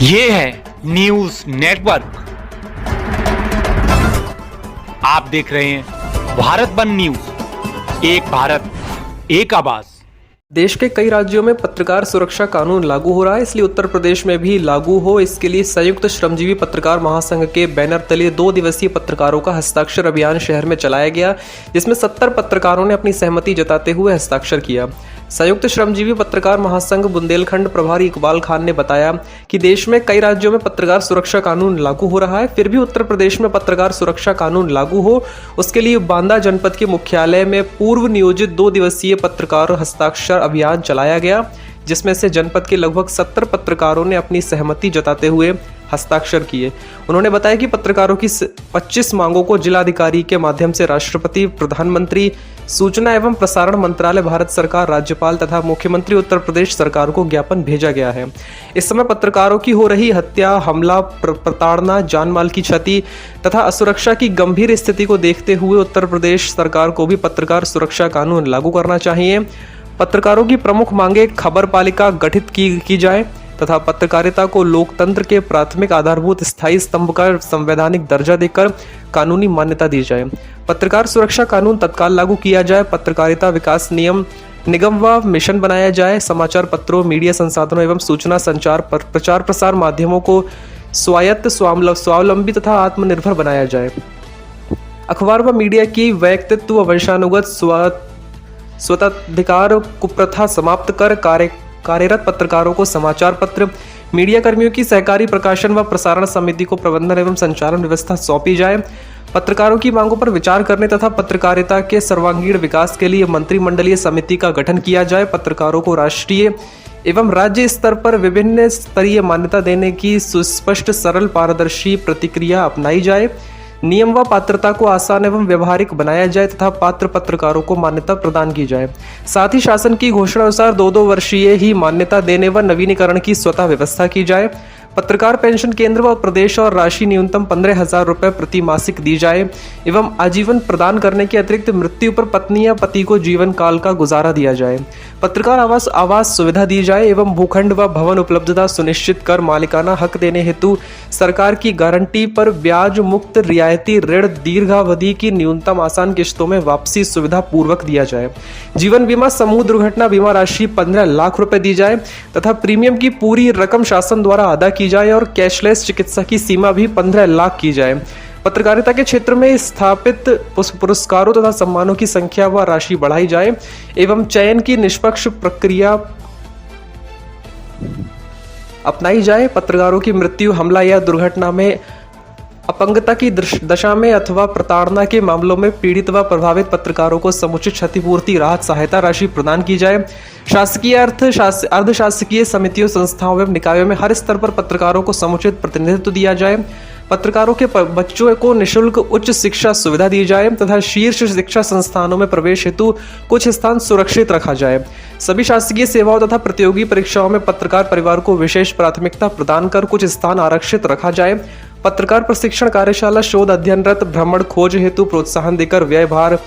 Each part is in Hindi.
ये है न्यूज नेटवर्क। आप देख रहे हैं भारत वन न्यूज, एक भारत एक आवाज। देश के कई राज्यों में पत्रकार सुरक्षा कानून लागू हो रहा है, इसलिए उत्तर प्रदेश में भी लागू हो, इसके लिए संयुक्त श्रमजीवी पत्रकार महासंघ के बैनर तले 2 दिवसीय पत्रकारों का हस्ताक्षर अभियान शहर में चलाया गया, जिसमें 70 पत्रकारों ने अपनी सहमति जताते हुए हस्ताक्षर किया। संयुक्त श्रमजीवी पत्रकार महासंघ बुंदेलखंड प्रभारी इकबाल खान ने बताया कि देश में कई राज्यों में पत्रकार सुरक्षा कानून लागू हो रहा है, फिर भी उत्तर प्रदेश में पत्रकार सुरक्षा कानून लागू हो, उसके लिए बांदा जनपद के मुख्यालय में पूर्व नियोजित 2 दिवसीय पत्रकार हस्ताक्षर अभियान चलाया गया, जिसमें से जनपद के लगभग 70 पत्रकारों ने अपनी सहमति जताते हुए हस्ताक्षर किए। उन्होंने बताया कि पत्रकारों की 25 मांगों को जिलाधिकारी के माध्यम से राष्ट्रपति, प्रधानमंत्री, सूचना एवं प्रसारण मंत्रालय, भारत सरकार, राज्यपाल तथा मुख्यमंत्री उत्तर प्रदेश सरकार को ज्ञापन भेजा गया है। इस समय पत्रकारों की हो रही हत्या, हमला, प्रताड़ना, जानमाल की क्षति तथा असुरक्षा की गंभीर स्थिति को देखते हुए उत्तर प्रदेश सरकार को भी पत्रकार सुरक्षा कानून लागू करना चाहिए। पत्रकारों की प्रमुख मांगे खबर पालिका गठित की जाए तथा पत्रकारिता को लोकतंत्र के प्राथमिक आधारभूत स्थायी स्तंभ का संवैधानिक दर्जा देकर कानूनी मान्यता दी जाए। पत्रकार सुरक्षा कानून तत्काल लागू किया जाए। पत्रकारिता विकास निगम व मिशन बनाया जाए। समाचार पत्रों, मीडिया संसाधनों एवं सूचना संचार पर प्रचार प्रसार माध्यमों को स्वायत्त, स्वावलंबी तथा आत्मनिर्भर बनाया जाए। अखबार व मीडिया की व्यक्तित्व व वंशानुगत स्वताधिकार कुप्रथा समाप्त कर कार्यरत पत्रकारों को समाचार पत्र, मीडिया कर्मियों की सहकारी प्रकाशन व प्रसारण समिति को प्रबंधन एवं संचालन व्यवस्था सौंपी जाए। पत्रकारों की मांगों पर विचार करने तथा पत्रकारिता के सर्वांगीण विकास के लिए मंत्रिमंडलीय समिति का गठन किया जाए। पत्रकारों को राष्ट्रीय एवं राज्य स्तर पर विभिन्न स्तरीय मान्यता देने की सुस्पष्ट, सरल, पारदर्शी प्रक्रिया अपनाई जाए। नियम व पात्रता को आसान एवं व्यवहारिक बनाया जाए तथा पात्र पत्रकारों को मान्यता प्रदान की जाए। साथ ही शासन की घोषणा अनुसार 2-2 वर्षीय ही मान्यता देने व नवीनीकरण की स्वतः व्यवस्था की जाए। पत्रकार पेंशन केंद्र व प्रदेश और राशि न्यूनतम 15,000 रुपये प्रति मासिक दी जाए एवं आजीवन प्रदान करने के अतिरिक्त मृत्यु पर पत्नी या पति को जीवन काल का गुजारा दिया जाए। पत्रकार आवास सुविधा दी जाए एवं भूखंड व भवन उपलब्धता सुनिश्चित कर मालिकाना हक देने हेतु सरकार की गारंटी पर ब्याज मुक्त रियायती ऋण दीर्घावधि की न्यूनतम आसान किश्तों में वापसी सुविधा पूर्वक दिया जाए। जीवन बीमा, समूह दुर्घटना बीमा राशि 15 लाख रुपए दी जाए तथा प्रीमियम की पूरी रकम शासन द्वारा अदा की जाए और कैशलेस चिकित्सा की सीमा भी 15 लाख की जाए। पत्रकारिता के क्षेत्र में स्थापित पुरस्कारों तथा सम्मानों की संख्या व राशि बढ़ाई जाए एवं चयन की निष्पक्ष प्रक्रिया अपनाई जाए। पत्रकारों की मृत्यु, हमला या दुर्घटना में, अपंगता की दशा में अथवा प्रताड़ना के मामलों में पीड़ित व प्रभावित पत्रकारों को समुचित क्षतिपूर्ति, राहत, सहायता राशि प्रदान की जाए। शासकीय, अर्धशासकीय समितियों, संस्थाओं एवं निकायों में हर स्तर पर पत्रकारों को समुचित प्रतिनिधित्व दिया जाए। पत्रकारों के बच्चों को निःशुल्क उच्च शिक्षा सुविधा दी जाए तथा शीर्ष शिक्षा संस्थानों में प्रवेश हेतु कुछ स्थान सुरक्षित रखा जाए। सभी शासकीय सेवाओं तथा प्रतियोगी परीक्षाओं में पत्रकार परिवार को विशेष प्राथमिकता प्रदान कर कुछ स्थान आरक्षित रखा जाए। पत्रकार प्रशिक्षण कार्यशाला, शोध, अध्ययनरत, भ्रमण, खोज हेतु प्रोत्साहन देकर व्यय भार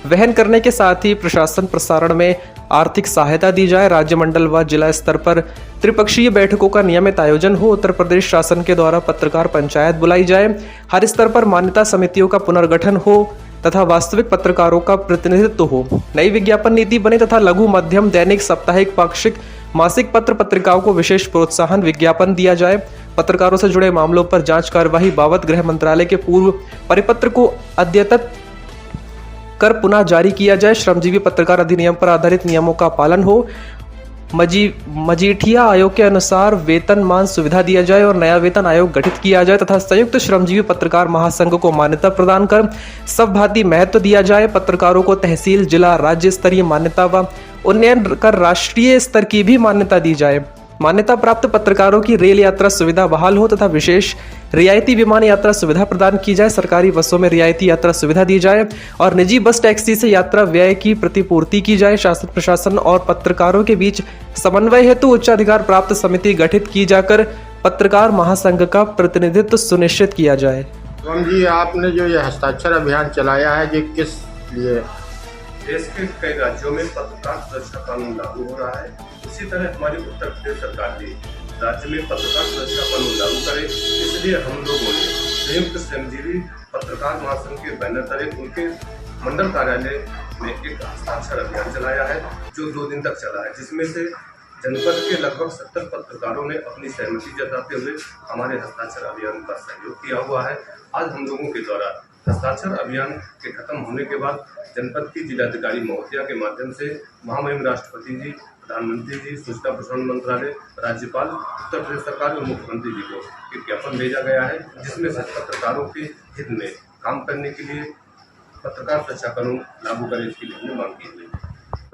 वहन करने के साथ ही प्रशासन प्रसारण में आर्थिक सहायता दी जाए। राज्य मंडल व जिला स्तर पर त्रिपक्षीय बैठकों का नियमित आयोजन हो। उत्तर प्रदेश शासन के द्वारा पत्रकार पंचायत बुलाई जाए। हर स्तर पर मान्यता समितियों का पुनर्गठन हो तथा वास्तविक पत्रकारों का प्रतिनिधित्व हो। नई विज्ञापन नीति बने तथा लघु, मध्यम, दैनिक, साप्ताहिक, पाक्षिक, मासिक पत्र पत्रिकाओं को विशेष प्रोत्साहन विज्ञापन दिया जाए। पत्रकारों से जुड़े मामलों पर जांच कार्यवाही बाबत गृह मंत्रालय के पूर्व परिपत्र को अद्यतन कर पुनः जारी किया जाए। श्रमजीवी पत्रकार अधिनियम पर आधारित नियमों का पालन हो। मजीठिया आयोग के अनुसार वेतनमान सुविधा दिया जाए और नया वेतन आयोग गठित किया जाए तथा संयुक्त श्रमजीवी पत्रकार महासंघ को मान्यता प्रदान कर सबभाती महत्व दिया जाए। पत्रकारों को तहसील, जिला, राज्य स्तरीय मान्यता व उन्नयन कर राष्ट्रीय स्तर की भी मान्यता दी जाए। मान्यता प्राप्त पत्रकारों की रेल यात्रा सुविधा बहाल हो तथा विशेष रियायती विमान यात्रा सुविधा प्रदान की जाए। सरकारी बसों में रियायती यात्रा सुविधा दी जाए और निजी बस टैक्सी से यात्रा व्यय की प्रतिपूर्ति की जाए। शासन, प्रशासन और पत्रकारों के बीच समन्वय हेतु उच्चाधिकार प्राप्त समिति गठित की जाकर पत्रकार महासंघ का प्रतिनिधित्व सुनिश्चित किया जाए। जी, आपने जो ये हस्ताक्षर अभियान चलाया है, ये किस लिए? देश के कई राज्यों में पत्रकार सुरक्षा कानून लागू हो रहा है, उसी तरह हमारी उत्तर प्रदेश सरकार भी राज्य में पत्रकार सुरक्षा कानून लागू करे। इसलिए हम लोगों ने संयुक्त श्रमजीवी पत्रकार महासंघ के बैनर तले उनके मंडल कार्यालय में एक हस्ताक्षर अभियान चलाया है, जो 2 दिन तक चला है, जिसमें से जनपद के लगभग 70 पत्रकारों ने अपनी सहमति जताते हुए हमारे हस्ताक्षर अभियान का सहयोग किया हुआ है। आज हम लोगों के द्वारा हस्ताक्षर अभियान के खत्म होने के बाद जनपद की जिलाधिकारी महोदया के माध्यम से महामहिम राष्ट्रपति जी, प्रधानमंत्री जी, सूचना प्रसारण मंत्रालय, राज्यपाल, उत्तर प्रदेश सरकार और मुख्यमंत्री जी को एक ज्ञापन भेजा गया है, जिसमें से पत्रकारों के हित में काम करने के लिए पत्रकार सुरक्षा कानून लागू करें, इसके लिए हमने मांग की है।